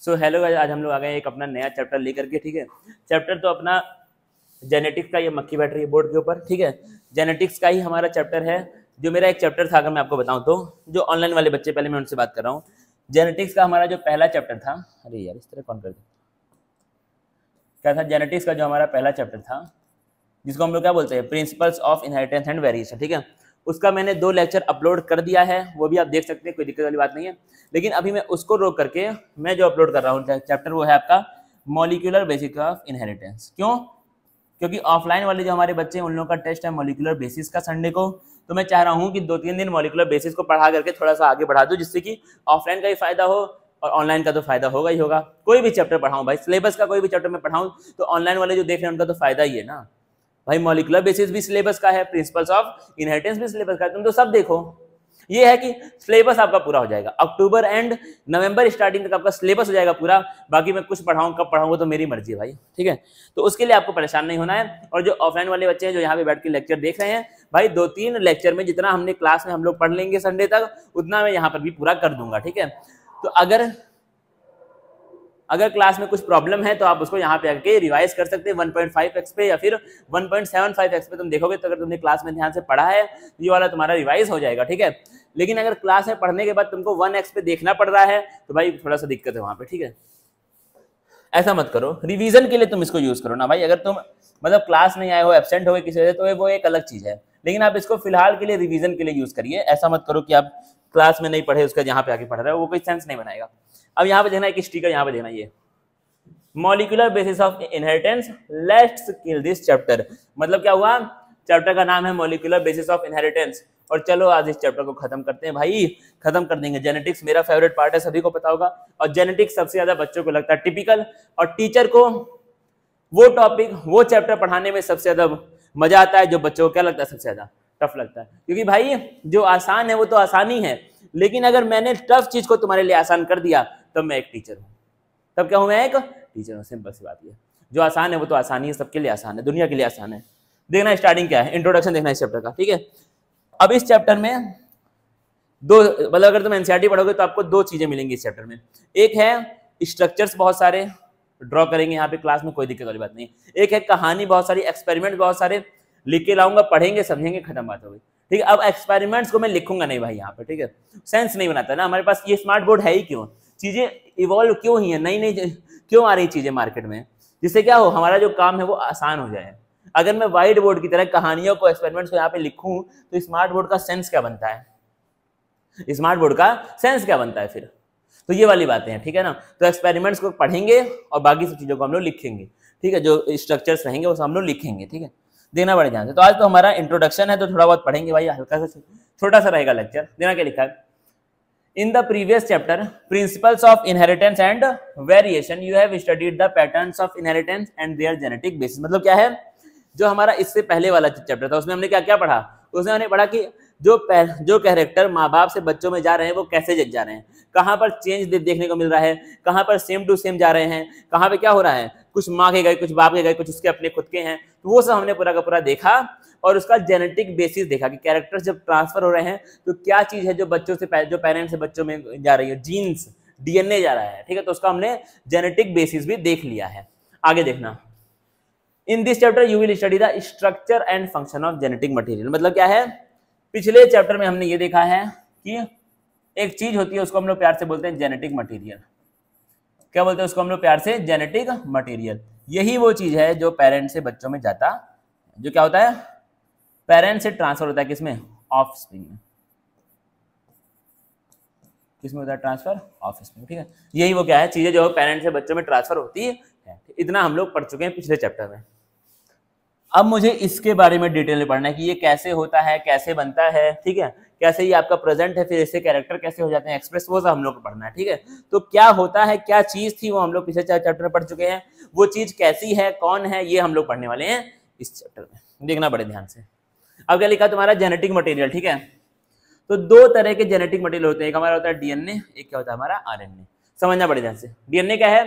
So hello guys, आज हम लोग आ गए एक अपना नया चैप्टर लेकर के। ठीक है, चैप्टर तो अपना जेनेटिक्स का, ये मक्खी बैठ रही है बोर्ड के ऊपर। ठीक है, जेनेटिक्स का ही हमारा चैप्टर है। जो मेरा एक चैप्टर था, अगर मैं आपको बताऊं तो, जो ऑनलाइन वाले बच्चे, पहले मैं उनसे बात कर रहा हूँ। जेनेटिक्स का हमारा जो पहला चैप्टर था, अरे यार इस तरह कौन कर दे, क्या था जेनेटिक्स का जो हमारा पहला चैप्टर था, जिसको हम लोग क्या बोलते हैं, principles of inheritance and variation. ठीक है, उसका मैंने 2 लेक्चर अपलोड कर दिया है, वो भी आप देख सकते हैं, कोई दिक्कत वाली बात नहीं है। लेकिन अभी मैं उसको रोक करके मैं जो अपलोड कर रहा हूँ चैप्टर, वो है आपका मॉलिक्यूलर बेसिस ऑफ इनहेरिटेंस। क्यों? क्योंकि ऑफलाइन वाले जो हमारे बच्चे हैं, उन लोगों का टेस्ट है मॉलिक्यूलर बेसिस का संडे को। तो मैं चाह रहा हूँ कि 2-3 दिन मॉलिक्यूलर बेसिस को पढ़ा करके थोड़ा सा आगे बढ़ा दूँ, जिससे कि ऑफलाइन का भी फायदा हो और ऑनलाइन का तो फायदा होगा ही होगा। कोई भी चैप्टर पढ़ाऊँ भाई, सिलेबस का कोई भी चैप्टर मैं पढ़ाऊँ तो ऑनलाइन वाले जो देख रहे हैं उनका तो फायदा ही है ना भाई। मॉलिक्यूलर बेसिस भी सिलेबस का है, प्रिंसिपल्स ऑफ इनहेरिटेंस भी सिलेबस का है, तुम तो सब देखो। ये है कि सिलेबस आपका पूरा हो जाएगा, अक्टूबर एंड नवंबर स्टार्टिंग तक आपका सिलेबस हो जाएगा पूरा। बाकी मैं कुछ पढ़ाऊं कब पढ़ाऊंगा तो मेरी मर्जी है भाई। ठीक है, तो उसके लिए आपको परेशान नहीं होना है। और जो ऑफलाइन वाले बच्चे हैं जो यहाँ पे बैठ के लेक्चर देख रहे हैं भाई, 2-3 लेक्चर में जितना हमने क्लास में हम लोग पढ़ लेंगे संडे तक, उतना मैं यहाँ पर भी पूरा कर दूंगा। ठीक है, तो अगर क्लास में कुछ प्रॉब्लम है तो आप उसको यहाँ पे आके रिवाइज कर सकते हैं 1.5x पे या फिर 1.75x पे। तुम देखोगे तो अगर तुमने क्लास में ध्यान से पढ़ा है तो ये वाला तुम्हारा रिवाइज हो जाएगा। ठीक है, लेकिन अगर क्लास में पढ़ने के बाद तुमको 1x पे देखना पड़ रहा है तो भाई थोड़ा सा दिक्कत है वहां पे। ठीक है, ऐसा मत करो, रिवीजन के लिए तुम इसको यूज करो ना भाई। अगर तुम मतलब क्लास नहीं आए हो, एब्सेंट हो गए किसी वजह से, तो वो एक अलग चीज है, लेकिन आप इसको फिलहाल के लिए रिवीजन के लिए यूज करिए। ऐसा मत करो कि आप क्लास में नहीं पढ़े उसका यहाँ पे आके पढ़ रहे हो, वो कोई सेंस नहीं बनाएगा। अब यहाँ पे देखना एक स्टिकर, यहाँ पे देखना ये molecular basis of inheritance, let's kill this chapter. मतलब क्या हुआ, चैप्टर का नाम है मॉलिक्यूलर बेसिस ऑफ इनहेरिटेंस। और चलो आज इस चैप्टर को खत्म करते हैं भाई, खत्म कर देंगे। जेनेटिक्स मेरा फेवरेट पार्ट है, सभी को पता होगा। और जेनेटिक्स सबसे ज्यादा बच्चों को लगता है टिपिकल, और टीचर को वो टॉपिक, वो चैप्टर पढ़ाने में सबसे ज्यादा मजा आता है जो बच्चों को क्या लगता है, सबसे ज्यादा टफ लगता है। क्योंकि भाई जो आसान है वो तो आसानी है, लेकिन अगर मैंने टफ चीज को तुम्हारे लिए आसान कर दिया तब मैं एक टीचर हूं। तब क्या हूं मैं, एक टीचर हूं। सिंपल सी बात है, जो आसान है वो तो आसानी है, सबके लिए आसान है, दुनिया के लिए आसान है। देखना स्टार्टिंग क्या है, इंट्रोडक्शन देखना इस चैप्टर का। ठीक है, अब इस चैप्टर में दो, मतलब अगर तुम एनसीईआरटी पढ़ोगे तो आपको 2 चीजें मिलेंगी इस चैप्टर में। एक है स्ट्रक्चर्स बहुत सारे ड्रॉ करेंगे यहाँ पे क्लास में, कोई दिक्कत वाली बात नहीं। एक है कहानी बहुत सारी, एक्सपेरिमेंट बहुत सारे लिख के लाऊंगा, पढ़ेंगे समझेंगे, खत्म बात हो गई। ठीक है, अब एक्सपेरिमेंट्स को मैं लिखूंगा नहीं भाई यहाँ पे। ठीक है, सेंस नहीं बनाता ना, हमारे पास ये स्मार्ट बोर्ड है ही क्यों, चीजें इवॉल्व क्यों ही है, नई नई क्यों आ रही चीजें मार्केट में, जिससे क्या हो, हमारा जो काम है वो आसान हो जाए। अगर मैं व्हाइट बोर्ड की तरह कहानियों को, एक्सपेरिमेंट्स को यहाँ पे लिखूं तो स्मार्ट बोर्ड का सेंस क्या बनता है, स्मार्ट बोर्ड का सेंस क्या बनता है फिर। तो ये वाली बातें हैं। ठीक है ना, तो एक्सपेरिमेंट्स को पढ़ेंगे और बाकी सब चीजों को हम लोग लिखेंगे। ठीक है, जो स्ट्रक्चर्स रहेंगे वो हम लोग लिखेंगे। ठीक है, देना पड़े ध्यान से। तो आज तो हमारा इंट्रोडक्शन है, तो थोड़ा बहुत पढ़ेंगे भाई, हल्का सा छोटा सा रहेगा लेक्चर। देना क्या लिखा है, in the previous chapter principles of inheritance and variation you have studied the patterns of inheritance and their genetic basis। मतलब क्या है, जो हमारा इससे पहले वाला चैप्टर था उसमें हमने क्या क्या पढ़ा, उसमें हमने पढ़ा कि जो कैरेक्टर माँ बाप से बच्चों में जा रहे हैं वो कैसे जा रहे हैं, कहाँ पर चेंज देखने को मिल रहा है, कहाँ पर सेम टू सेम जा रहे हैं, कहाँ पे क्या हो रहा है, कुछ माँ के गए, कुछ बाप के गए, कुछ उसके अपने खुद के हैं। तो वो सब हमने पूरा का पूरा देखा और उसका जेनेटिक बेसिस देखा कि कैरेक्टर्स जब ट्रांसफर हो रहे हैं तो क्या चीज है जो बच्चों से, जो पेरेंट्स से बच्चों में जा रही है, जीन्स, डीएनए जा रहा है। ठीक है, तो उसका हमने जेनेटिक बेसिस भी देख लिया है। आगे देखना, in this chapter you will study the structure and function of genetic material. मतलब क्या है, पिछले चैप्टर में हमने ये देखा है कि एक चीज होती है उसको हम लोग प्यार से बोलते हैं जेनेटिक मटेरियल। क्या बोलते हैं उसको हम लोग प्यार से, जेनेटिक मटेरियल। यही वो चीज है जो पेरेंट्स से बच्चों में जाता, जो क्या होता है, पेरेंट्स से ट्रांसफर होता है, किसमें, ऑफस्प्रिंग में। किसमें होता है ट्रांसफर, ऑफस्प्रिंग। ठीक है, यही वो क्या है, चीजें जो पेरेंट्स से बच्चों में ट्रांसफर होती है। इतना हम लोग पढ़ चुके हैं पिछले चैप्टर में। अब मुझे इसके बारे में डिटेल में पढ़ना है कि ये कैसे होता है, कैसे बनता है। ठीक है, कैसे ये आपका प्रेजेंट है, फिर इससे कैरेक्टर कैसे हो जाते हैं एक्सप्रेस, वो सब हम लोग को पढ़ना है। ठीक है, तो क्या होता है, क्या चीज थी, वो हम लोग पिछले चैप्टर में पढ़ चुके हैं। वो चीज कैसी है, कौन है, ये हम लोग पढ़ने वाले हैं इस चैप्टर में। देखना बड़े ध्यान से। अब क्या लिखा तुम्हारा, जेनेटिक मटेरियल। ठीक है, तो 2 तरह के जेनेटिक मटेरियल होते हैं, एक हमारा होता है डीएनए, एक क्या होता है हमारा आरएनए। समझना बड़े ध्यान से। डीएनए क्या है,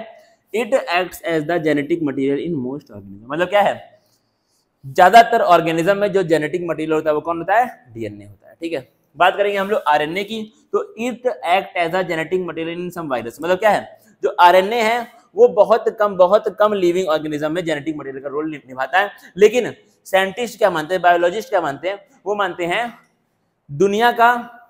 it acts as the genetic material in most organism. मतलब क्या है, ज्यादातर ऑर्गेनिज्म में जो जेनेटिक मटेरियल होता है वो कौन होता है, डीएनए होता है। ठीक है, बात करेंगे हम लोग आरएनए की, तो it act as a genetic material in some virus. मतलब क्या है, जो आरएनए है वो बहुत कम लिविंग ऑर्गेनिज्म में जेनेटिक मटेरियल का रोल निभाता है। लेकिन साइंटिस्ट क्या मानते हैं, बायोलॉजिस्ट क्या मानते हैं, वो मानते हैं दुनिया का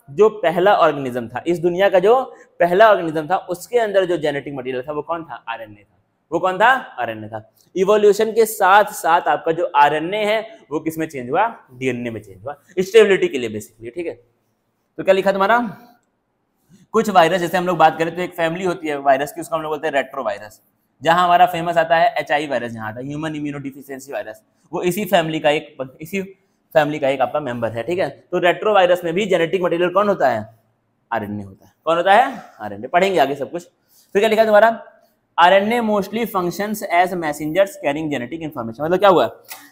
जो पहला ऑर्गेनिज्म था, इस दुनिया का जो पहला ऑर्गेनिज्म था उसके अंदर जो जेनेटिक मटेरियल था वो कौन था, आरएनए था। वो कौन था, आरएनए था। इवोल्यूशन के साथ साथ आपका जो आरएनए है वो किस में चेंज हुआ, डीएनए में चेंज हुआ, स्टेबिलिटी के लिए बेसिकली। ठीक है, तो क्या लिखा तुम्हारा, कुछ वायरस जैसे हम लोग बात करें तो एक फैमिली होती है वायरस की, उसको हम लोग बोलते हैं रेट्रोवायरस। जहां हमारा फेमस आता है एचआई वायरस, जहां आता है ह्यूमन इम्यूनो डिफिशियंसी वायरस, वो इसी फैमिली का एक आपका मेंबर है। ठीक है, तो रेट्रोवायरस में भी जेनेटिक मटेरियल कौन होता है, आरएनए होता है। कौन होता है, आरएनए। पढ़ेंगे आगे सब कुछ। फिर क्या लिखा तुम्हारा, RNA mostly functions as messengers carrying genetic information. मतलब क्या हुआ,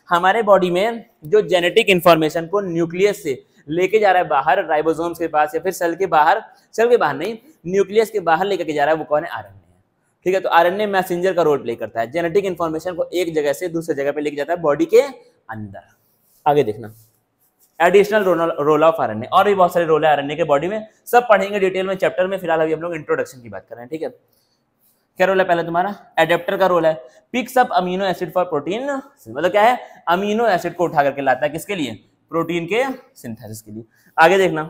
हमारे बॉडी में जो जेनेटिक इन्फॉर्मेशन को न्यूक्लियस से लेके जा रहा है बाहर राइबोसोम्स के पास, या फिर सेल के बाहर नहीं, न्यूक्लियस के बाहर लेकर के जा रहा है, वो कौन है, आरएनए है। ठीक है, तो आरएनए मैसेंजर का रोल प्ले करता है, जेनेटिक इन्फॉर्मेशन को एक जगह से दूसरी जगह पे लेके जाता है बॉडी के अंदर। आगे देखना, एडिशनल रोल ऑफ आरएनए, और भी बहुत सारे रोल है आरएनए के बॉडी में, सब पढ़ेंगे डिटेल में चैप्टर में। फिलहाल अभी हम लोग इंट्रोडक्शन की बात कर रहे हैं। ठीक है, क्या रोल है, पहले तुम्हारा एडेप्टर का रोल है, picks up amino acid for protein, मतलब क्या है, अमीनो एसिड को उठा करके लाता है, किसके लिए, प्रोटीन के सिंथेसिस के लिए। आगे देखना,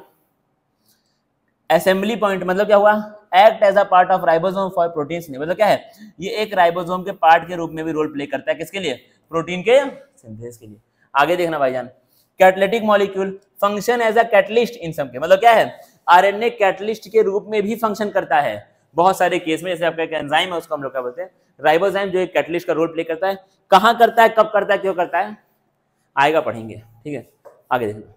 असेंबली पॉइंट, मतलब क्या हुआ, act as a part of ribosome for protein, मतलब क्या है, ये एक राइबोसोम के पार्ट के रूप में भी रोल प्ले करता है, किसके लिए, प्रोटीन के सिंथेसिस के लिए। आगे देखना भाईजान, catalytic molecule function as a catalyst in some के, मतलब क्या है, आरएनए कैटलिस्ट के रूप में भी फंक्शन करता है बहुत सारे केस में। जैसे आपका एक एंजाइम है, उसको हम लोग क्या बोलते हैं, राइबोजाइम, जो एक कैटलिस्ट का रोल प्ले करता है। कहां करता है, कब करता है, क्यों करता है, आएगा, पढ़ेंगे। ठीक है, आगे देखो।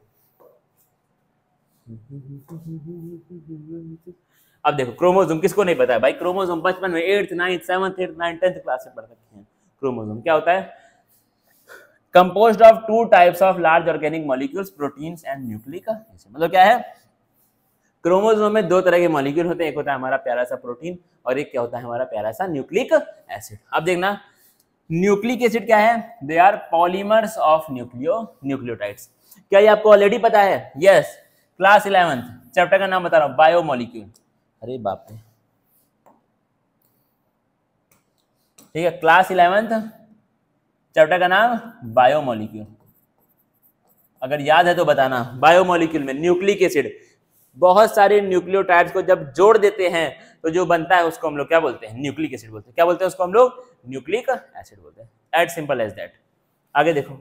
अब देखो क्रोमोसोम, किसको नहीं पता है भाई, क्रोमोसोम बचपन में 8th 9th 7th 8th 9th 10th class में पढ़ सकते हैं। क्रोमोसोम क्या होता है, composed of 2 types of large organic molecules, proteins and nucleic acid. मतलब क्या है, क्रोमोसोम में 2 तरह के मॉलिक्यूल होते हैं, एक होता है हमारा प्यारा सा प्रोटीन, और एक क्या होता है, हमारा प्यारा सा न्यूक्लिक एसिड। अब देखना, न्यूक्लिक एसिड क्या है, they are polymers of nucleotides. क्या ये आपको ऑलरेडी पता है, यस, क्लास 11th चैप्टर का नाम बता रहा हूं, बायोमॉलिक्यूल। अरे बाप रे, ठीक है, क्लास 11th चैप्टर का नाम बायोमॉलिक्यूल, अगर याद है तो बताना। बायोमॉलिक्यूल में न्यूक्लिक एसिड, बहुत सारे न्यूक्लियोटाइड्स को जब जोड़ देते हैं तो जो बनता है उसको हम लोग क्या बोलते हैं, न्यूक्लिक एसिड बोलते हैं। क्या बोलते हैं उसको हम लोग, न्यूक्लिक एसिड बोलते हैं, एज सिंपल एज दैट। आगे देखो,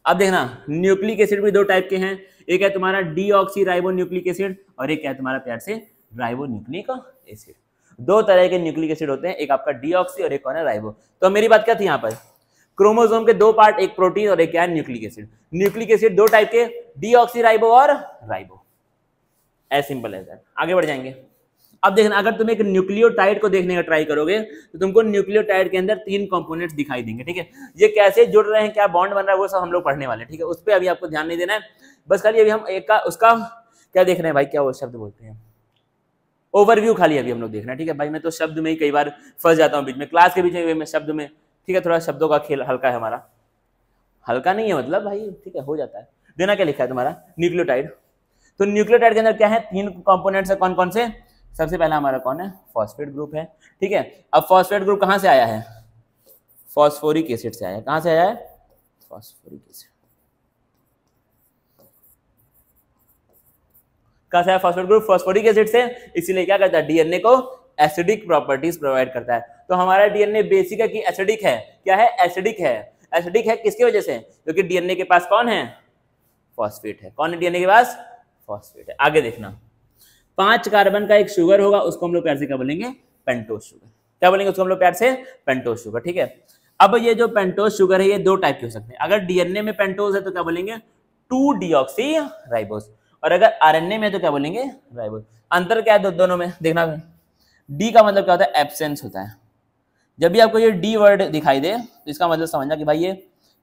अब देखना, न्यूक्लिक एसिड भी 2 टाइप के हैं, एक है तुम्हारा डीऑक्सी राइबो न्यूक्लिक एसिड, और एक है तुम्हारा प्यार से राइबो न्यूक्लिक एसिड। 2 तरह के न्यूक्लिक एसिड होते हैं, एक आपका डीऑक्सी और एक कौन है, राइबो। तो मेरी बात क्या थी यहाँ पर, क्रोमोसोम के 2 पार्ट, एक प्रोटीन और एक क्या है, nucleic acid. Nucleic acid 2 type के, डीऑक्सी राइबो और ribo, as simple as that. आगे बढ़ जाएंगे। अब देखना, अगर तुम एक न्यूक्लियोटाइड को देखने का ट्राई करोगे तो तुमको न्यूक्लियोटाइड के अंदर 3 कंपोनेंट्स दिखाई देंगे। ठीक है, ये कैसे जुड़ रहे हैं, क्या बॉन्ड बन रहा है, वो सब हम लोग पढ़ने वाले हैं। ठीक है, उस पर अभी आपको ध्यान नहीं देना है, बस खाली अभी हम एक का उसका क्या देख रहे हैं भाई, क्या वो शब्द बोलते हैं, ओवरव्यू खाली अभी हम लोग देख रहे हैं। ठीक है भाई, मैं तो शब्द में ही कई बार फंस जाता हूँ बीच में, क्लास के बीच में शब्द में। ठीक है, थोड़ा शब्दों का खेल हल्का है हमारा, हल्का नहीं है मतलब भाई, ठीक है, हो जाता है। देना क्या लिखा है तुम्हारा, न्यूक्लियोटाइड। तो न्यूक्लियोटाइड के अंदर क्या है, 3 कंपोनेंट्स है, कौन कौन से, सबसे पहला हमारा कौन है, फॉस्फेट ग्रुप है। ठीक है, अब फॉस्फेट ग्रुप कहां से आया है, फॉस्फोरिक एसिड से आया है। कहां से आया है, फॉस्फोरिक एसिड। कहां से आया फॉस्फेट ग्रुप, फॉस्फोरिक एसिड से। इसीलिए क्या करता है, डीएनए को एसिडिक प्रॉपर्टीज प्रोवाइड करता है। तो हमारा डीएनए बेसिक है कि एसिडिक है, क्या है, एसिडिक है। एसिडिक है किसकी वजह से, क्योंकि डीएनए के पास कौन है, फॉस्फेट है। कौन है डीएनए के पास, फॉस्फेट है। आगे देखना, 5 कार्बन का एक शुगर होगा, उसको हम लोग प्यार से क्या बोलेंगे, पेंटोज शुगर। क्या बोलेंगे उसको हम लोग प्यार से, पेंटोज शुगर। ठीक है, अब ये जो पेंटोज शुगर है ये 2 टाइप के हो सकते हैं। अगर डीएनए में पेंटोज है तो क्या बोलेंगे, 2-डीऑक्सी राइबोज, और अगर आरएनए में तो क्या बोलेंगे, राइबोज। अंतर क्या है दोनों में, देखना। डी का मतलब क्या होता है, एब्सेंस होता है। जब भी आपको ये डी वर्ड दिखाई दे तो इसका मतलब समझना कि भाई ये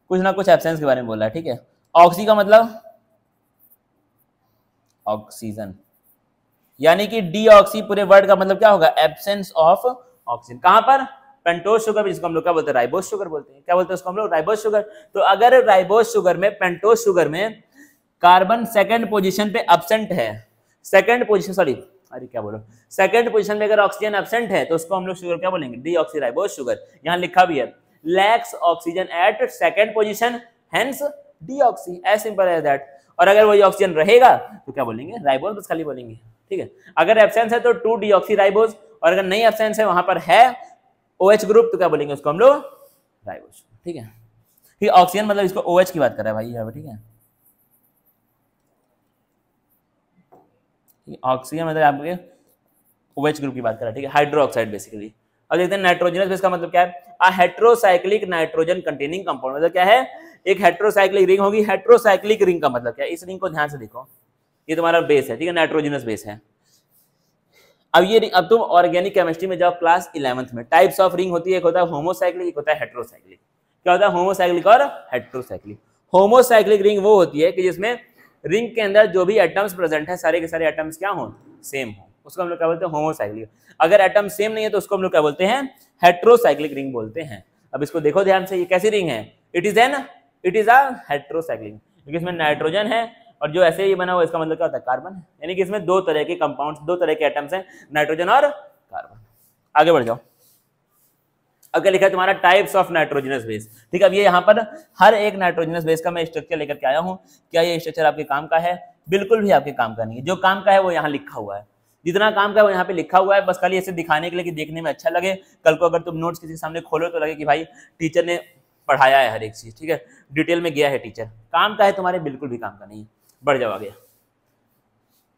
कुछ ना कुछ एब्सेंस के बारे में बोल रहा है। ठीक है, ऑक्सी का मतलब ऑक्सीजन, यानी कि डीऑक्सी पूरे वर्ड का मतलब क्या होगा, एब्सेंस ऑफ ऑक्सीजन। कहां पर, पेंटोज शुगर, जिसको हम लोग क्या बोलते हैं, राइबोज शुगर बोलते हैं। क्या बोलते हैं उसको हम लोग, राइबोज शुगर। तो अगर राइबोज शुगर में, पेंटोज शुगर में कार्बन 2nd पोजीशन पे एब्सेंट है, 2nd पोजीशन, सॉरी अरे क्या बोलो, सेकंड पोजीशन में अगर ऑक्सीजन एब्सेंट है तो उसको हम लोग शुगर क्या बोलेंगे, डीऑक्सीराइबोज शुगर। यहाँ लिखा भी है lacks oxygen at second position hence deoxy, as simple as that. और अगर वही ऑक्सीजन रहेगा तो क्या बोलेंगे, राइबोज बस खाली बोलेंगे, ठीक है। अगर एब्सेंस है तो 2 डीऑक्सीराइबोज, और अगर नहीं एब्सेंस है वहां पर है OH ग्रुप तो क्या बोलेंगे उसको हम लोग, राइबोज, ठीक है। ठीक, ऑक्सीजन मतलब इसको OH की बात कर रहा है भाई यहाँ पर, ठीक है। ऑक्सीजन मतलब आपके OH ग्रुप की बात कर रहा है, ठीक है, हाइड्रोक्साइड बेसिकली। अब देखते हैं नाइट्रोजनस बेस का मतलब क्या है, अ हेट्रोसाइक्लिक नाइट्रोजन कंटेनिंग कंपाउंड, मतलब क्या है, एक हेट्रोसाइक्लिक रिंग होगी। हेट्रोसाइक्लिक रिंग का मतलब क्या है, इस रिंग को ध्यान से देखो, ये तुम्हारा बेस है, ठीक है, नाइट्रोजनस बेस है। अब ये अब तुम ऑर्गेनिक केमिस्ट्री में जाओ क्लास 11th में, टाइप्स ऑफ रिंग होती है, एक होता है होमोसाइक्लिक, एक होता है हेट्रोसाइक्लिक। क्या होता है होमोसाइक्लिक और हेट्रोसाइक्लिक? होमोसाइक्लिक रिंग वो होती है कि जिसमें रिंग के अंदर जो भी एटम्स प्रेजेंट है सारे के सारे एटम्स क्या हो, सेम हो, उसको हम लोग क्या बोलते हैं, होमोसाइक्लिक। अगर एटम सेम नहीं है तो उसको हम लोग क्या बोलते हैं, हेट्रोसाइक्लिक रिंग बोलते हैं। अब इसको देखो ध्यान से, ये कैसी रिंग है, इट इज अ हेट्रोसाइक्लिक, क्योंकि इसमें नाइट्रोजन है और जो ऐसे ही बना हुआ इसका मतलब क्या होता है, कार्बन है। यानी कि इसमें दो तरह के कंपाउंड्स, दो तरह के एटम्स हैं, नाइट्रोजन और कार्बन। आगे बढ़ जाओ, अब क्या लिखा है तुम्हारा, टाइप्स ऑफ नाइट्रोजनस बेस, ठीक है। अब ये यहाँ पर हर एक नाइट्रोजनस बेस का मैं स्ट्रक्चर लेकर के आया हूँ। क्या ये स्ट्रक्चर आपके काम का है? बिल्कुल भी आपके काम का नहीं है। जो काम का है वो यहाँ लिखा हुआ है, जितना काम का है वो यहाँ पे लिखा हुआ है, बस खाली ऐसे दिखाने के लिए कि देखने में अच्छा लगे। कल को अगर तुम नोट्स किसी के सामने खोलो तो लगे कि भाई टीचर ने पढ़ाया है हर एक चीज, ठीक है, डिटेल में गया है टीचर। काम का है तुम्हारे, बिल्कुल भी काम का नहीं है। बढ़ जाओ आगे,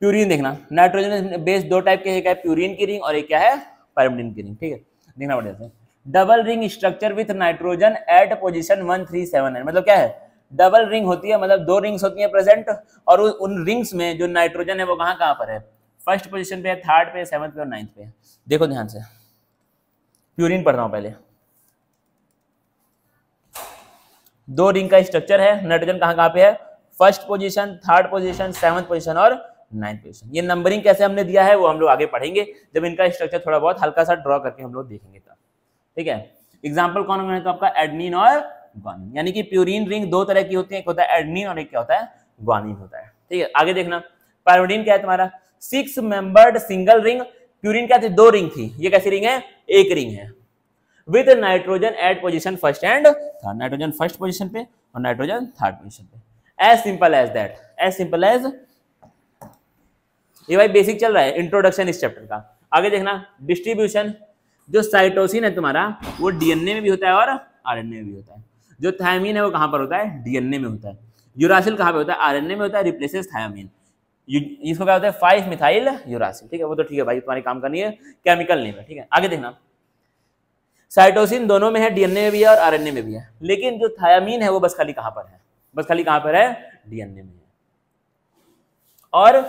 प्यूरिन देखना। नाइट्रोजन बेस दो टाइप के, एक है प्यूरिन की रिंग और एक क्या है, पायरिमिडिन की रिंग, ठीक है, देखना पड़ेगा। Double ring structure with nitrogen at position 137 मतलब क्या है, डबल रिंग होती है, मतलब दो रिंग्स होती हैं प्रेजेंट, और उन रिंग्स में जो नाइट्रोजन है वो कहाँ कहाँ पर है, फर्स्ट पोजीशन पे है, थर्ड पे, सेवंथ पे और नाइन्थ पे। देखो ध्यान से, प्यूरिन पढ़ रहा हूं पहले। दो रिंग का स्ट्रक्चर है, नाइट्रोजन कहाँ कहाँ पे है, first position, third position, seventh position और नाइन्थ पोजीशन। ये नंबरिंग कैसे हमने दिया है वो हम लोग आगे पढ़ेंगे, जब इनका स्ट्रक्चर थोड़ा बहुत हल्का सा ड्रॉ करके हम लोग देखेंगे तब, ठीक है। एग्जाम्पल कौन है तो आपका एडनिन और ग्वानिन, यानी कि प्यूरिन रिंग दो तरह की होती है, एक होता है एडनिन और एक क्या होता है, ग्वानिन होता है, ठीक है। आगे देखना, पायरिमिडिन क्या है तुम्हारा, 6 मेंबर्ड सिंगल रिंग। प्यूरिन क्या थी, दो रिंग थी, ये कैसी रिंग है, एक रिंग है, with nitrogen at position first and third, nitrogen first position पे और नाइट्रोजन थर्ड पोजीशन पे। As simple as that, as simple as. ये भाई बेसिक चल रहा है, इंट्रोडक्शन इस चैप्टर का। आगे देखना, डिस्ट्रीब्यूशन। जो साइटोसिन है तुम्हारा वो डीएनए में भी होता है और आरएनए में भी होता है। जो थायमीन है वो कहां पर होता है, डीएनए में होता है। यूरासिल कहां पे होता है, आरएनए में होता है, रिप्लेसेस थायमीन। इसको क्या होता है, 5 मिथाइल यूरासिल, ठीक है। वो तो ठीक है भाई, तुम्हारे काम का नहीं है, केमिकल नेम है, ठीक है। आगे देखना, साइटोसिन दोनों में है, डीएनए में भी है और आरएनए में भी है, लेकिन जो थायमीन है वो बस खाली कहां पर है, बस खाली कहां पर है, डीएनए में है। और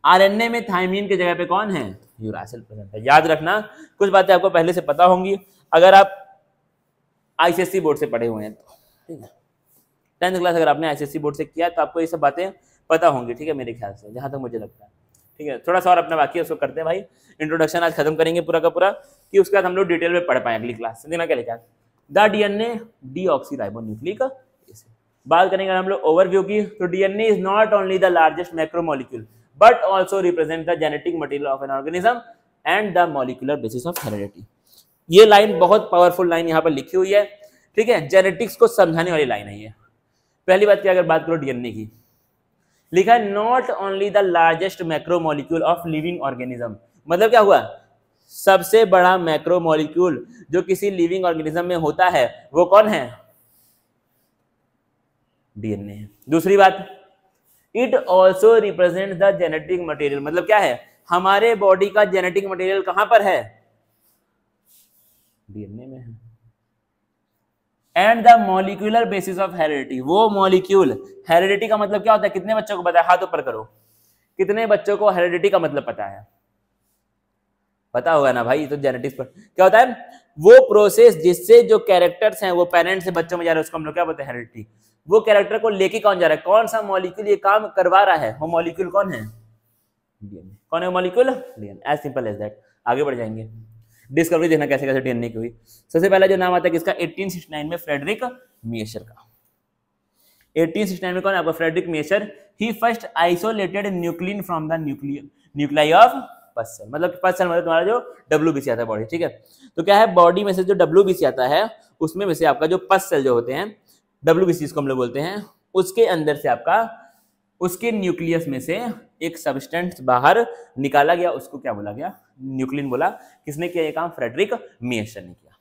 आरएनए में थायमीन की जगह पे कौन है, यूरासिल प्रेजेंट है। याद रखना, कुछ बातें आपको पहले से पता होंगी अगर आप आईसीएससी बोर्ड से पढ़े हुए हैं तो, ठीक है। 10th क्लास अगर आपने आईसीएससी बोर्ड से किया तो आपको ये सब बातें पता होंगी, ठीक है, मेरे ख्याल से, जहां तक मुझे लगता है, ठीक है। थोड़ा सा और अपना बाकी है, उसको करते हैं भाई। इंट्रोडक्शन आज खत्म करेंगे पूरा का पूरा, कि उसके बाद हम लोग डिटेल में पढ़ पाए अगली क्लास। देना क्या लिखा है, द डीएनए डीऑक्सीराइबोन्यूक्लिक एसिड। बात करेंगे हम लोग ओवरव्यू की, तो DNA is not only the largest macromolecule but also represent the genetic material of an organism and the molecular basis of heredity। ये लाइन बहुत पावरफुल लाइन यहाँ पर लिखी हुई है, ठीक है, जेनेटिक्स को समझाने वाली लाइन है ये। पहली बात क्या, अगर बात करो डीएनए की, लिखा है not only the largest macromolecule of living organism. मतलब क्या हुआ, सबसे बड़ा मैक्रोमोलिक्यूल जो किसी लिविंग ऑर्गेनिज्म में होता है वो कौन है, डीएनए है। दूसरी बात, it also represent the genetic material. मतलब क्या है, हमारे बॉडी का जेनेटिक मटेरियल कहां पर है, डीएनए में है। And the molecular basis of heredity, वो मॉलिक्यूल, हेरिडिटी का मतलब क्या होता है, कितने बच्चों को पता है, हाथ ऊपर करो, कितने बच्चों को हेरिडिटी का मतलब पता है, पता होगा ना भाई, तो जेनेटिक्स पर क्या होता है, वो प्रोसेस जिससे जो कैरेक्टर्स हैं वो पेरेंट्स से बच्चों में जा रहे हैं, उसको हम लोग क्या बोलते हैं, हेरिडिटी। वो कैरेक्टर को लेके कौन जा रहा है, कौन सा मॉलिक्यूल ये काम करवा रहा है, वो मॉलिक्यूल कौन है, डीएनए। कौन है molecule, DNA. As simple as that. आगे बढ़ जाएंगे, डिस्कवरी देखना कैसे कैसे डीएनए की हुई। सबसे पहला जो नाम आता है किसका, 1869 में फ्रेडरिक मियेशर का। 1869 में कौन है आपका Friedrich Miescher, he first isolated nuclein from the nuclei of pus cell, मतलब पस सेल मतलब तुम्हारा जो WBC आता है बॉडी, ठीक है। तो क्या है बॉडी में से जो WBC आता है उसमें में से आपका जो पस सेल जो होते हैं WBC इसको हम लोग बोलते हैं, उसके अंदर से आपका उसके न्यूक्लियस में से एक सब्सटेंस बाहर निकाला गया, उसको क्या बोला गया, न्यूक्लिन बोला। किसने किया ये काम, फ्रेडरिक मेशर ने किया।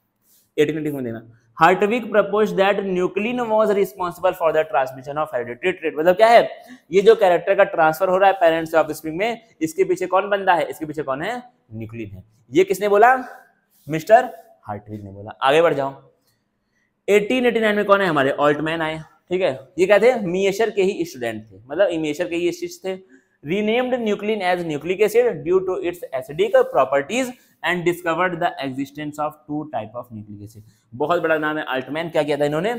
1890 में देना Hartwig proposed that nuclein was responsible for the transmission of hereditary trait, मतलब क्या है ये जो कैरेक्टर का ट्रांसफर हो रहा है पेरेंट्स से ऑफस्प्रिंग में, इसके पीछे कौन बंदा है, इसके पीछे कौन है, न्यूक्लिन है। ये किसने बोला, मिस्टर हार्टविग ने बोला। आगे बढ़ जाओ 1889 में कौन है हमारे ऑल्टमैन आए, ठीक है। ये क्या थे, मेशर के ही स्टूडेंट थे, मतलब मेशर के ही शिष्य थे। Renamed nuclein as nucleic acid due to its acidic properties and discovered the existence of 2 type of nucleic acid. बहुत बड़ा नाम है अल्टमैन। क्या किया था इन्होंने,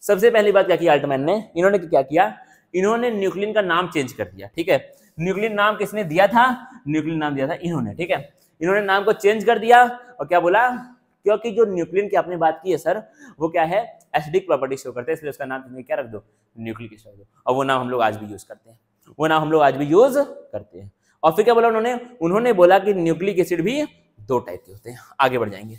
सबसे पहली बात क्या किया अल्टमैन ने, इन्होंने क्या किया, इन्होंने न्यूक्लिन का नाम चेंज कर दिया, ठीक है। न्यूक्लिन नाम किसने दिया था, न्यूक्लिन नाम दिया था इन्होंने, ठीक है। इन्होंने नाम को चेंज कर दिया और क्या बोला, क्योंकि जो न्यूक्लिन की आपने बात की है सर वो क्या है, एसिडिक प्रॉपर्टी शो करते हैं, इसलिए उसका नाम क्या रख दो, न्यूक्लिक एसिड रख दो। और वो नाम हम लोग आज भी यूज करते हैं, वो नाम हम लोग आज भी यूज करते हैं। और फिर क्या बोला उन्होंने बोला कि न्यूक्लिक एसिड भी 2 टाइप के होते हैं। आगे बढ़ जाएंगे,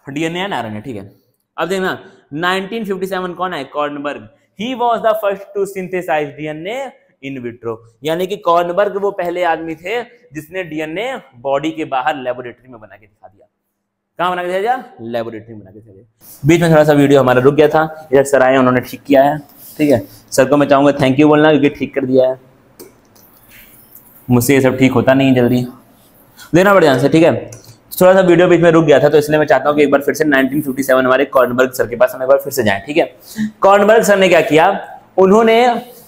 डीएनए एंड आरएनए, ठीक है। अब देखना 1957 कौन है, Kornberg, he was the first to synthesize DNA in vitro, यानी कि कॉर्नबर्ग वो पहले आदमी थे जिसने डीएनए बॉडी के बाहर लेबोरेटरी में बना के दिखा दिया। कहाँ बना के दिया, लेबोरेटरी में बना के दिया। बीच में थोड़ा सा वीडियो हमारा रुक गया था, इधर सर आए उन्होंने ठीक किया है, ठीक है। सर को मैं चाहूंगा थैंक यू बोलना क्योंकि ठीक कर दिया है, मुझसे ये सब ठीक होता नहीं जल्दी, देना पड़ ध्यान से, ठीक है। थोड़ा सा वीडियो बीच में रुक गया था तो इसलिए मैं चाहता हूँ कि एक बार फिर से 1957 हमारे कॉर्नबर्ग सर के पास हम एक बार फिर से जाएं, ठीक है। कॉर्नबर्ग सर ने क्या किया, उन्होंने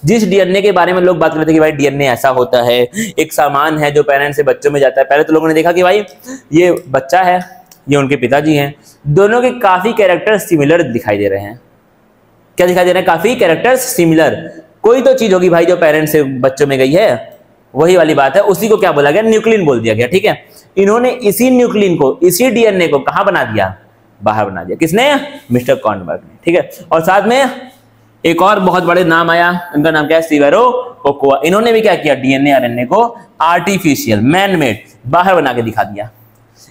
जिस डीएनए के बारे में लोग बात करते थे कि भाई डीएनए ऐसा होता है, एक सामान है जो पेरेंट्स से बच्चों में जाता है। पहले तो लोगों ने देखा कि भाई ये बच्चा है, ये उनके पिताजी हैं, दोनों के काफी कैरेक्टर सिमिलर दिखाई दे रहे हैं। क्या दिखाई दे रहे हैं, काफी कैरेक्टर्स सिमिलर। कोई तो चीज होगी भाई जो पेरेंट्स से बच्चों में गई है, वही वाली बात है, उसी को क्या बोला गया, न्यूक्लिन बोल दिया गया, ठीक है। इन्होंने इसी न्यूक्लिन को, इसी डीएनए को कहां बना दिया, बाहर बना दिया। किसने, मिस्टर कॉर्नबर्ग ने, ठीक है। और साथ में एक और बहुत बड़े नाम आया, उनका नाम क्या है, सिवेरो ओकोआ। इन्होंने भी क्या किया, डीएनए आरएनए को आर्टिफिशियल मैन मेड बाहर बना के दिखा दिया।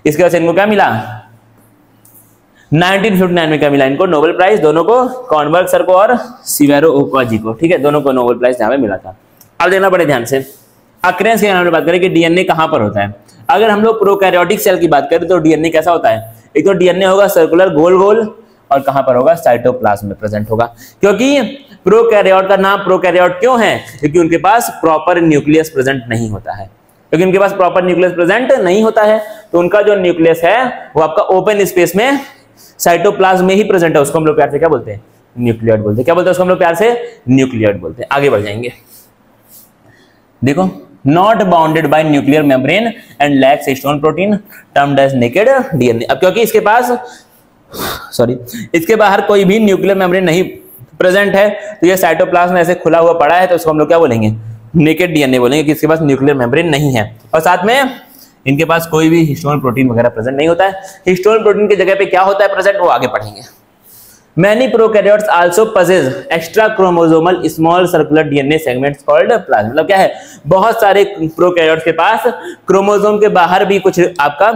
इसके वजह से इनको क्या मिला, 1959 में क्या मिला इनको, नोबेल प्राइज, दोनों को, कॉर्नबर्ग सर को और सिवेरो ओकोआ जी को, ठीक है, दोनों को नोबेल प्राइज यहाँ पे मिला था। अब देखना पड़े ध्यान से, अक्रेंस के बारे में बात करें कि डीएनए कहां पर होता है। अगर हम लोग प्रोकैरियोटिक सेल की बात करें तो डीएनए कैसा होता है, एक तो डीएनए होगा सर्कुलर गोल गोल, और कहां पर होगा, साइटोप्लाज्म में प्रेजेंट होगा। क्योंकि प्रोकैरियोट का नाम प्रोकैरियोट क्यों है, क्योंकि उनके पास प्रॉपर न्यूक्लियस प्रेजेंट नहीं होता है, क्योंकि उनके पास प्रॉपर न्यूक्लियस प्रेजेंट नहीं होता है, तो उनका जो न्यूक्लियस है वो आपका ओपन स्पेस में साइटोप्लाज्म में ही प्रेजेंट है। उसको हम लोग प्यार से क्या बोलते हैं, न्यूक्लियोइड बोलते हैं। क्या बोलते हैं उसको हम लोग प्यार से, न्यूक्लियोइड बोलते हैं। आगे बढ़ जाएंगे, देखो not bounded by nuclear membrane and lacks histone protein termed as naked DNA. अब क्योंकि इसके पास इसके बाहर कोई भी न्यूक्लियर मेम्ब्रेन नहीं प्रेजेंट है, तो ये साइटोप्लाज्म ऐसे खुला हुआ पड़ा है, तो उसको हम लोग क्या बोलेंगे, नेकेड डीएनए बोलेंगे, कि इसके पास न्यूक्लियर मेम्ब्रेन नहीं है। और साथ में इनके पास कोई भी हिस्टोन प्रोटीन वगैरह प्रेजेंट नहीं होता है। हिस्टोन प्रोटीन की जगह पे क्या होता है प्रेजेंट, वो आगे पढ़ेंगे। Many prokaryotes also possess extra chromosomal small circular DNA segments called plasmid। मतलब क्या है, बहुत सारे प्रोकैरियोट्स के पास क्रोमोसोम के बाहर भी कुछ आपका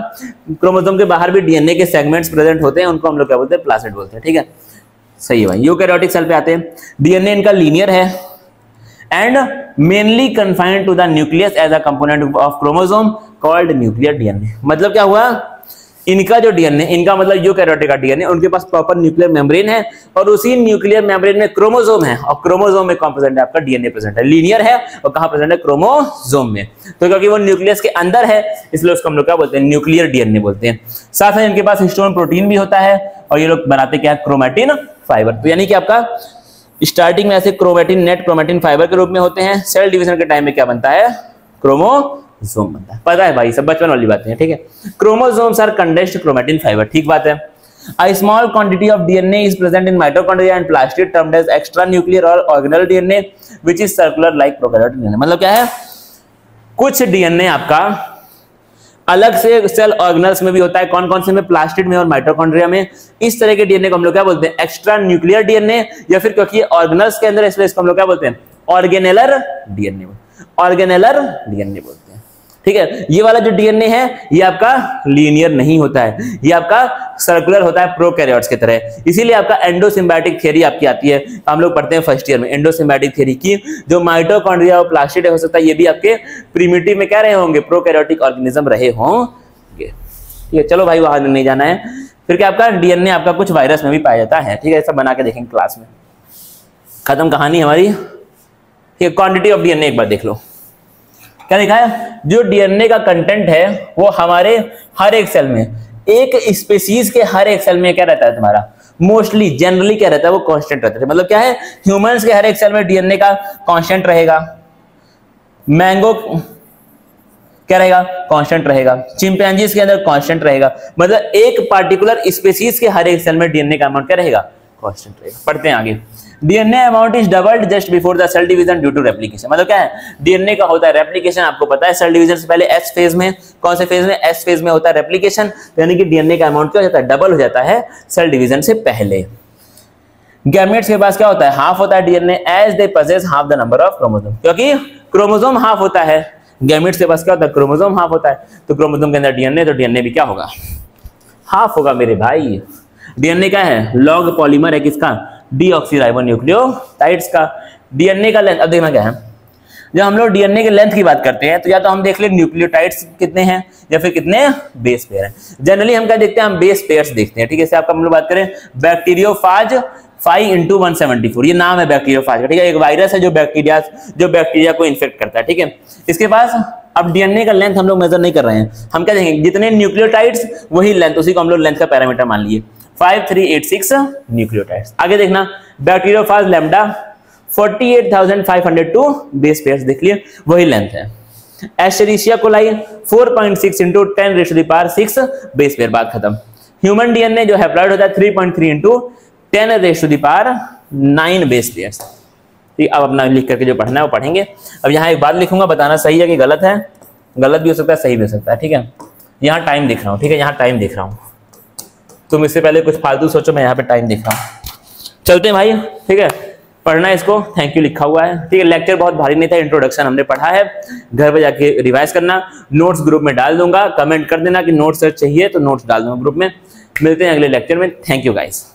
क्रोमोसोम के बाहर भी डीएनए के सेगमेंट्स प्रेजेंट होते हैं, उनको हम लोग क्या बोलते हैं, प्लास्मिड बोलते हैं, ठीक है। सही है भाई। यूकैरियोटिक सेल पे आते हैं, डीएनए इनका लीनियर है and mainly confined to the nucleus as a component of chromosome called nuclear DNA. मतलब क्या हुआ, इनका जो डीएनए, इनका मतलब यूकैरियोटिक का डीएनए, उनके पास प्रॉपर न्यूक्लियर मेम्ब्रेन है और उसी न्यूक्लियर मेम्ब्रेन में क्रोमोसोम है, और क्रोमोसोम में कौन प्रेजेंट है, आपका डीएनए प्रेजेंट है, लीनियर है, और कहां प्रेजेंट है, क्रोमोसोम में। तो क्योंकि वो न्यूक्लियस के अंदर है इसलिए उसको हम लोग क्या बोलते हैं, न्यूक्लियर डीएनए बोलते हैं। साथ में इनके पास हिस्टोन प्रोटीन भी होता है, और ये लोग बनाते क्या है, क्रोमैटिन फाइबर। तो यानी कि आपका स्टार्टिंग में ऐसे क्रोमैटिन, नेट क्रोमैटिन फाइबर के रूप में होते हैं, सेल डिवीजन के टाइम में क्या बनता है, क्रोमोसोम बनता है। पता है भाई, सब बचपन वाली बातें हैं, ठीक है। Chromosomes are condensed chromatin fibre, ठीक बात है। A small quantity of DNA is present in mitochondria and plastid termed as extranuclear or organelle DNA which is circular like prokaryotic DNA। मतलब क्या है, कुछ डीएनए आपका अलग से सेल ऑर्गेनल्स में भी होता है। कौन कौन से में? प्लास्टिड में और माइटोकॉन्ड्रिया में। इस तरह के डीएनए को हम लोग क्या बोलते हैं? एक्स्ट्रा न्यूक्लियर डीएनए, या फिर क्योंकि ऑर्गेनल्स के अंदर इसलिए इसको हम लोग क्या बोलते हैं? ऑर्गेनेलर डीएनए, ऑर्गेनेलर डीएनए बोलते हैं। ठीक है, ये वाला जो डीएनए है ये आपका लीनियर नहीं होता है, ये आपका सर्कुलर होता है प्रोकैरियोट्स की तरह। इसीलिए आपका एंडोसिम्बायोटिक थ्योरी आपकी आती है, हम लोग पढ़ते हैं फर्स्ट ईयर में एंडोसिम्बायोटिक थ्योरी की। जो माइटोकॉन्ड्रिया और प्लास्टिड हो सकता है ये भी आपके प्रिमिटिव में क्या रहे होंगे? प्रोकैरियोटिक ऑर्गेनिज्म रहे होंगे। ठीक है, चलो भाई वहां नहीं जाना है। फिर क्या आपका डीएनए आपका कुछ वायरस में भी पाया जाता है। ठीक है, ऐसा बना के देखेंगे क्लास में। खत्म कहानी हमारी। ठीक है, क्वांटिटी ऑफ डीएनए एक बार देख लो। क्या लिखा है? जो डीएनए का कंटेंट है वो हमारे हर एक सेल में, एक स्पीसीज के हर एक सेल में क्या रहता है तुम्हारा? मोस्टली जनरली क्या रहता है? वो कांस्टेंट रहता है। मतलब क्या है? ह्यूमंस के हर एक सेल में डीएनए का कांस्टेंट रहेगा। मैंगो क्या रहेगा? कांस्टेंट रहेगा। चिंपैंजीज के अंदर कांस्टेंट रहेगा। मतलब एक पार्टिकुलर स्पीसीज के हर एक सेल में डीएनए का अमाउंट क्या रहेगा? कांस्टेंट रहेगा। पढ़ते हैं आगे। DNA amount is doubled just before the cell division due to replication. मतलब क्या है? डीएनए का होता है रेप्लिकेशन, आपको पता है सेल डिवीजन से पहले एस फेज में। कौन से फेज में? एस फेज में होता है रेप्लिकेशन, यानी कि डीएनए का अमाउंट क्या हो जाता है? डबल हो जाता है सेल डिवीजन से पहले। गैमेट्स के पास क्या होता है? हाफ होता है DNA, as they possess half the number of chromosome. क्योंकि क्रोमोसोम हाफ होता है, गैमेट्स के पास क्या होता है? क्रोमोसोम हाफ होता है। तो क्रोमोसोम के अंदर डीएनए, तो डीएनए भी क्या होगा? हाफ होगा मेरे भाई। डीएनए क्या है? लॉग पॉलीमर है किसका? डीऑक्सीराइबोन्यूक्लियोटाइड्स का। डीएनए का लेंथ अब देखना क्या है? जब हम लोग डीएनए के लेंथ की बात करते हैं तो या तो हम देख ले न्यूक्लियोटाइड्स कितने हैं या फिर कितने बेस पेयर हैं। जनरली हम क्या देखते हैं? हम बेस पेयर्स देखते हैं। ठीक है, जैसे आपका हम लोग बात करें बैक्टीरियोफाज 5x174, ये नाम है बैक्टीरियोफाज का। ठीक है, एक वायरस है जो बैक्टीरिया को इन्फेक्ट करता है। ठीक है, इसके पास अब डीएनए का लेंथ हम लोग मेजर नहीं कर रहे हैं, हम क्या देखेंगे? जितने न्यूक्लियोटाइड्स वही लेंथ, उसी को हम लोग लेंथ का पैरामीटर मान लिए। 5386 न्यूक्लियोटाइड्स। आगे देखना बैक्टीरियोफाज लैम्डा 48,502 बेस पेयर्स देख लिए, वही लेंथ है। एस्चेरिशिया कोलाई 4.6 इंटू 10⁻6 बेस पेयर। बात खत्म। ह्यूमन डीएनए जो हैप्लॉइड होता है 3.3 इंटू 10⁻9 बेस पेयर्स। ठीक, अब अपना लिख करके जो पढ़ना है वो पढ़ेंगे। अब यहाँ एक बात लिखूंगा, बताना सही है कि गलत है। गलत भी हो सकता है, सही भी हो सकता है। ठीक है, यहाँ टाइम देख रहा हूँ। ठीक है, यहाँ टाइम देख रहा हूँ, तुम इससे पहले कुछ फालतू सोचो, मैं यहाँ पे टाइम देख रहा हूँ। चलते हैं भाई। ठीक है, पढ़ना है इसको, थैंक यू लिखा हुआ है। ठीक है, लेक्चर बहुत भारी नहीं था, इंट्रोडक्शन हमने पढ़ा है। घर पे जाके रिवाइज करना, नोट्स ग्रुप में डाल दूंगा, कमेंट कर देना कि नोट्स चाहिए तो नोट्स डाल दूंगा ग्रुप में। मिलते हैं अगले लेक्चर में। Thank you guys.